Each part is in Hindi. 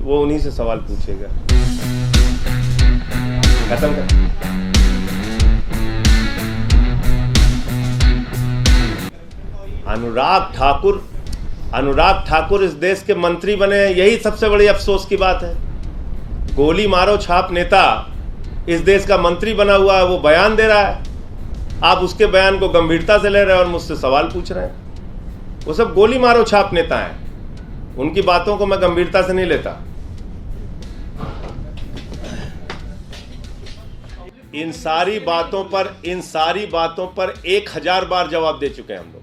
वो उन्हीं से सवाल पूछेगा। खत्म कर। अनुराग ठाकुर इस देश के मंत्री बने हैं, यही सबसे बड़ी अफसोस की बात है। गोली मारो छाप नेता इस देश का मंत्री बना हुआ है, वो बयान दे रहा है, आप उसके बयान को गंभीरता से ले रहे हैं और मुझसे सवाल पूछ रहे हैं। वो सब गोली मारो छाप नेता हैं, उनकी बातों को मैं गंभीरता से नहीं लेता। इन सारी बातों पर 1000 बार जवाब दे चुके हैं हम लोग।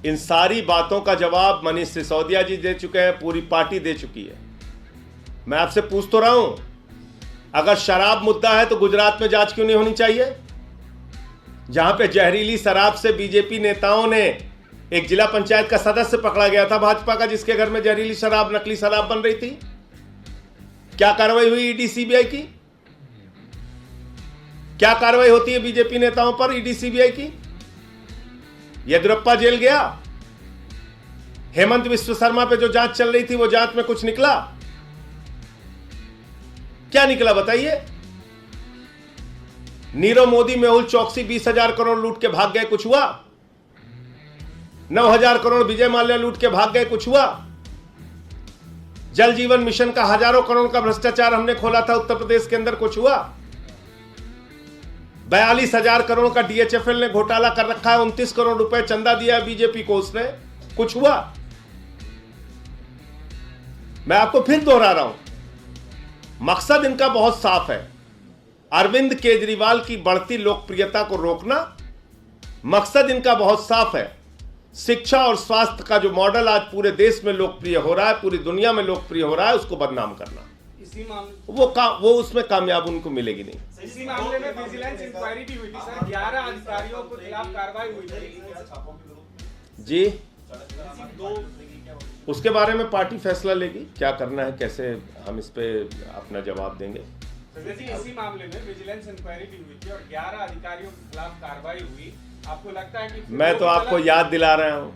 इन सारी बातों का जवाब मनीष सिसोदिया जी दे चुके हैं, पूरी पार्टी दे चुकी है। मैं आपसे पूछ तो रहा हूं, अगर शराब मुद्दा है तो गुजरात में जांच क्यों नहीं होनी चाहिए, जहां पे जहरीली शराब से बीजेपी नेताओं ने एक जिला पंचायत का सदस्य पकड़ा गया था भाजपा का, जिसके घर में जहरीली शराब, नकली शराब बन रही थी। क्या कार्रवाई हुई ईडी सीबीआई की? क्या कार्रवाई होती है बीजेपी नेताओं पर ईडी सीबीआई की? येदियुरप्पा जेल गया, हेमंत विश्व शर्मा पे जो जांच चल रही थी वो जांच में कुछ निकला? क्या निकला बताइए? नीरव मोदी, मेहुल चौकसी 20,000 करोड़ लूट के भाग गए, कुछ हुआ? 9,000 करोड़ विजय माल्या लूट के भाग गए, कुछ हुआ? जल जीवन मिशन का हजारों करोड़ का भ्रष्टाचार हमने खोला था उत्तर प्रदेश के अंदर, कुछ हुआ? 42,000 करोड़ का डीएचएफएल ने घोटाला कर रखा है, 29 करोड़ रुपए चंदा दिया बीजेपी को उसने, कुछ हुआ? मैं आपको फिर दोहरा रहा हूं, मकसद इनका बहुत साफ है, अरविंद केजरीवाल की बढ़ती लोकप्रियता को रोकना। मकसद इनका बहुत साफ है, शिक्षा और स्वास्थ्य का जो मॉडल आज पूरे देश में लोकप्रिय हो रहा है, पूरी दुनिया में लोकप्रिय हो रहा है, उसको बदनाम करना। इसी मामले वो उसमें कामयाब उनको मिलेगी नहीं। इसी मामले में विजिलेंस इंक्वायरी भी हुई थी सर, 11 अधिकारियों के खिलाफ कार्रवाई हुई थी जी। उसके बारे में पार्टी फैसला लेगी क्या करना है, कैसे हम इस पे अपना जवाब देंगे। जी, इसी मामले में विजिलेंस इंक्वायरी भी हुई थी और 11 अधिकारियों के खिलाफ कार्रवाई हुई। आपको लगता है कि मैं तो आपको याद दिला रहा हूं,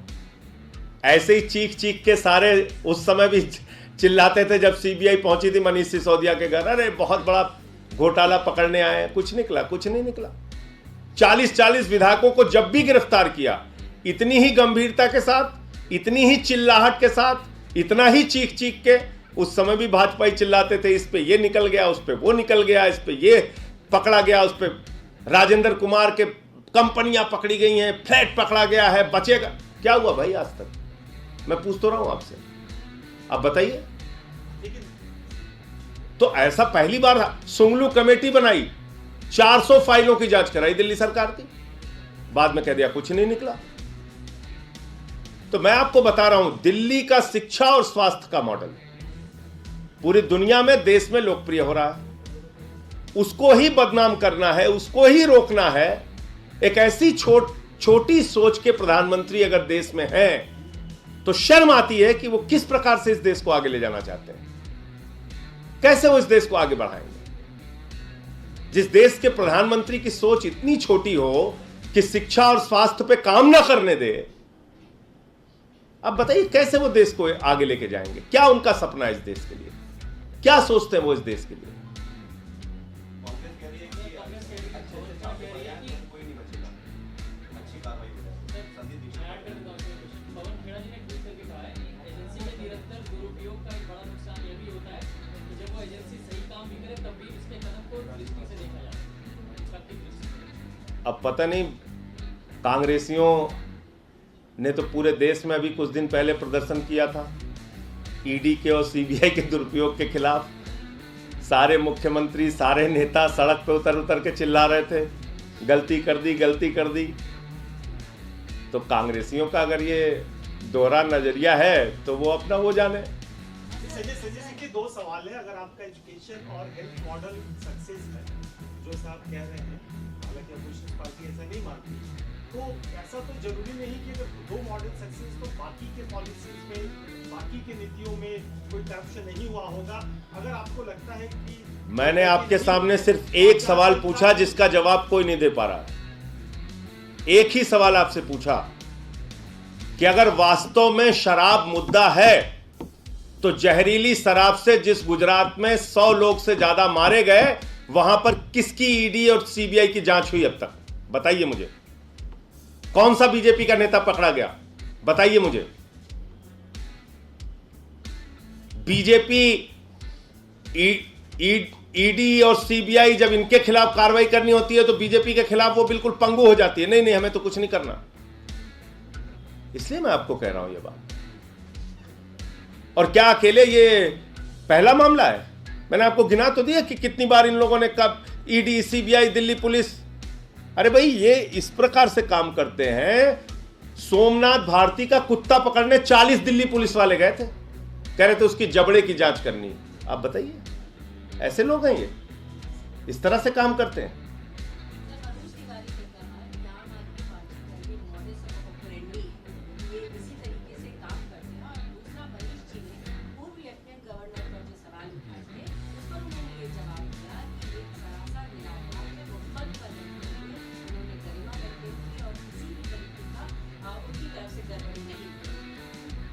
ऐसे ही चीख चीख के सारे उस समय भी चिल्लाते थे जब सीबीआई पहुंची थी मनीष सिसोदिया के घर, अरे बहुत बड़ा घोटाला पकड़ने आए हैं, कुछ निकला? कुछ नहीं निकला। 40-40 विधायकों को जब भी गिरफ्तार किया, इतनी ही गंभीरता के साथ, इतनी ही चिल्लाहट के साथ, इतना ही चीख चीख के, उस समय भी भाजपा ही चिल्लाते थे, इस पे ये निकल गया, उस पे वो निकल गया, इस पे ये पकड़ा गया, उस पे राजेंद्र कुमार के कंपनियां पकड़ी गई हैं, फ्लैट पकड़ा गया है, बचेगा क्या? हुआ भाई आज तक? मैं पूछ तो रहा हूं आपसे, आप बताइए। तो ऐसा पहली बार सुंगलू कमेटी बनाई, 400 फाइलों की जांच कराई दिल्ली सरकार की, बाद में कह दिया कुछ नहीं निकला। तो मैं आपको बता रहा हूं, दिल्ली का शिक्षा और स्वास्थ्य का मॉडल पूरी दुनिया में, देश में लोकप्रिय हो रहा है, उसको ही बदनाम करना है, उसको ही रोकना है। एक ऐसी छोटी सोच के प्रधानमंत्री अगर देश में हैं, तो शर्म आती है कि वो किस प्रकार से इस देश को आगे ले जाना चाहते हैं, कैसे वो इस देश को आगे बढ़ाएंगे। जिस देश के प्रधानमंत्री की सोच इतनी छोटी हो कि शिक्षा और स्वास्थ्य पे काम ना करने दे, अब बताइए कैसे वो देश को आगे लेके जाएंगे? क्या उनका सपना है इस देश के लिए? क्या सोचते हैं वो इस देश के लिए? अब पता नहीं, कांग्रेसियों ने तो पूरे देश में अभी कुछ दिन पहले प्रदर्शन किया था ईडी के और सीबीआई के दुरुपयोग के खिलाफ। सारे मुख्यमंत्री, सारे नेता सड़क पे उतर के चिल्ला रहे थे, गलती कर दी, गलती कर दी। तो कांग्रेसियों का अगर ये दोहरा नजरिया है तो वो अपना वो जाने। संजय के दो सवाल है, अगर आपका एजुकेशन और हेल्थ मॉडल सक्सेस है, जो साहब कह रहे हैं, हालांकि अपोजिशन पार्टी ऐसा नहीं मानती, तो ऐसा तो जरूरी नहीं कि अगर दो मॉडल सक्सेस तो बाकी के पॉलिसीज में, बाकी के नीतियों में कोई करप्शन नहीं हुआ होगा। अगर आपको लगता है कि मैंने आपके सामने सिर्फ एक सवाल पूछा जिसका जवाब कोई नहीं दे पा रहा, एक ही सवाल आपसे पूछा कि अगर वास्तव में शराब मुद्दा है तो जहरीली शराब से जिस गुजरात में 100 लोग से ज्यादा मारे गए, वहां पर किसकी ईडी और सीबीआई की जांच हुई अब तक? बताइए मुझे। कौन सा बीजेपी का नेता पकड़ा गया? बताइए मुझे। बीजेपी ईडी और सीबीआई जब इनके खिलाफ कार्रवाई करनी होती है तो बीजेपी के खिलाफ वो बिल्कुल पंगु हो जाती है। नहीं नहीं, हमें तो कुछ नहीं करना। इसलिए मैं आपको कह रहा हूं ये बात। और क्या अकेले ये पहला मामला है? मैंने आपको गिना तो दिया कि कितनी बार इन लोगों ने कब ईडी, सीबीआई, दिल्ली पुलिस। अरे भाई, ये इस प्रकार से काम करते हैं। सोमनाथ भारती का कुत्ता पकड़ने 40 दिल्ली पुलिस वाले गए थे, कह रहे थे उसकी जबड़े की जांच करनी है। आप बताइए, ऐसे लोग हैं ये? इस तरह से काम करते हैं।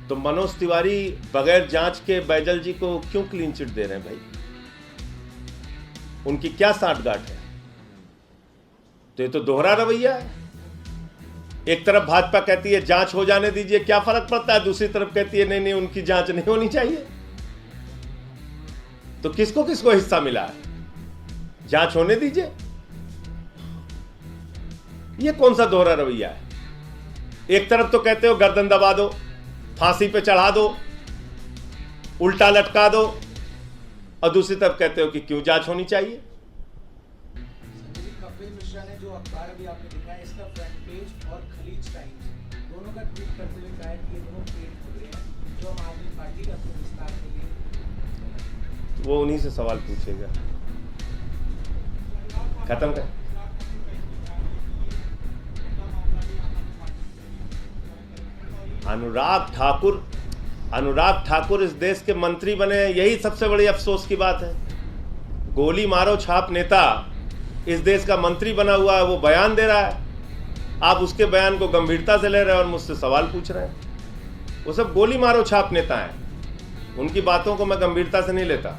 तो मनोज तिवारी बगैर जांच के बैजल जी को क्यों क्लीन चिट दे रहे हैं भाई? उनकी क्या साठगांठ है? तो ये तो दोहरा रवैया है। एक तरफ भाजपा कहती है जांच हो जाने दीजिए, क्या फर्क पड़ता है, दूसरी तरफ कहती है नहीं नहीं उनकी जांच नहीं होनी चाहिए। तो किसको किसको हिस्सा मिला है? जांच होने दीजिए। ये कौन सा दोहरा रवैया है? एक तरफ तो कहते हो गर्दन दबा दो, फांसी पे चढ़ा दो, उल्टा लटका दो, और दूसरी तरफ कहते हो कि क्यों जांच होनी चाहिए। कपिल मिश्रा ने जो अखबार अभी आपने दिखाया, इसका फ्रंट पेज और खलीज टाइम्स दोनों का ट्वीट करते हुए कहा है कि ये दोनों पेड खबरें हैं जो आम आदमी पार्टी का अपने विस्तार के लिए। वो उन्हीं से सवाल पूछेगा। खत्म कर। अनुराग ठाकुर इस देश के मंत्री बने, यही सबसे बड़ी अफसोस की बात है। गोली मारो छाप नेता इस देश का मंत्री बना हुआ है, वो बयान दे रहा है। आप उसके बयान को गंभीरता से ले रहे हैं और मुझसे सवाल पूछ रहे हैं। वो सब गोली मारो छाप नेता हैं, उनकी बातों को मैं गंभीरता से नहीं लेता।